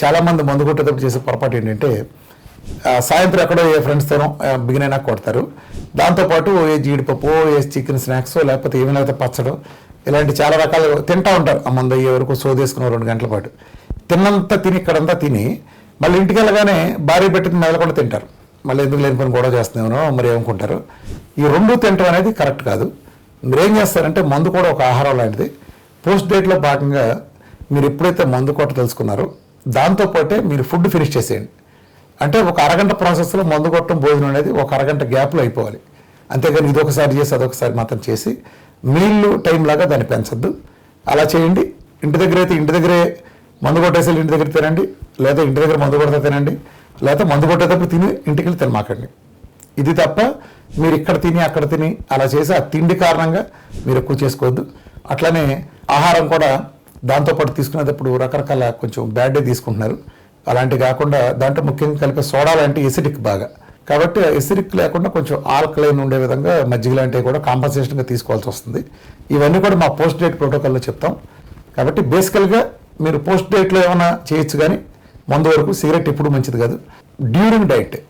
చాలామంది మందు కొట్టేటప్పుడు చేసే పొరపాటు ఏంటంటే సాయంత్రం ఎక్కడో ఏ ఫ్రెండ్స్తోనో బిగిన్ అయినా కొడతారు. దాంతోపాటు ఏ జీడిపప్పు, ఏ చికెన్ స్నాక్స్, లేకపోతే ఏమైనా పచ్చడం, ఇలాంటి చాలా రకాలు తింటూ ఉంటారు. ఆ మందు అయ్యే వరకు సోదేసుకున్న 2 గంటల పాటు తిన్నంతా తిని ఇక్కడంతా తిని మళ్ళీ ఇంటికి వెళ్ళగానే భార్య పెట్టి మెదలకుండా తింటారు. మళ్ళీ ఎందుకు లేని పని గొడవ చేస్తున్నామో మరి ఏమనుకుంటారు. ఈ 2 తినడం అనేది కరెక్ట్ కాదు. మీరేం చేస్తారంటే మందు కూడా ఒక ఆహారం లాంటిది. పోస్ట్ డేట్లో భాగంగా మీరు ఎప్పుడైతే మందు కొట్ట తెలుసుకున్నారో దాంతోపాటే మీరు ఫుడ్ ఫినిష్ చేసేయండి. అంటే ఒక అరగంట ప్రాసెస్లో మందు కొట్టడం, భోజనం అనేది ఒక అరగంట గ్యాప్లో అయిపోవాలి. అంతేగాని ఇదొకసారి చేసి అదొకసారి మాత్రం చేసి మీళ్ళు టైం లాగా దాన్ని పెంచద్దు. అలా చేయండి. ఇంటి దగ్గరే మందు కొట్టేసి ఇంటి దగ్గర తినండి, లేదా ఇంటి దగ్గర మందు కొడితే తినండి, లేదా మందు కొట్టేటప్పుడు తిని ఇంటికి వెళ్ళి తినమాకండి. ఇది తప్ప మీరు ఇక్కడ తిని అక్కడ తిని అలా చేసి ఆ తిండి కారణంగా మీరు ఎక్కువ చేసుకోవద్దు. అట్లనే ఆహారం కూడా దాంతోపాటు తీసుకునేటప్పుడు రకరకాల కొంచెం బ్యాడ్ డే తీసుకుంటున్నారు. అలాంటివి కాకుండా దాంట్లో ముఖ్యంగా కలిపే సోడా లాంటి ఎసిడిక్ బాగా, కాబట్టి ఎసిడిక్ లేకుండా కొంచెం ఆల్కలైన్ ఉండే విధంగా మజ్జిగ లాంటివి కూడా కాంపన్సేషన్గా తీసుకోవాల్సి వస్తుంది. ఇవన్నీ కూడా మా పోస్ట్ డేట్ ప్రోటోకాల్లో చెప్తాం. కాబట్టి బేసికల్గా మీరు పోస్ట్ డేట్లో ఏమైనా చేయొచ్చు, కానీ మందు వరకు సిగరెట్ ఎప్పుడు మంచిది కాదు. During diet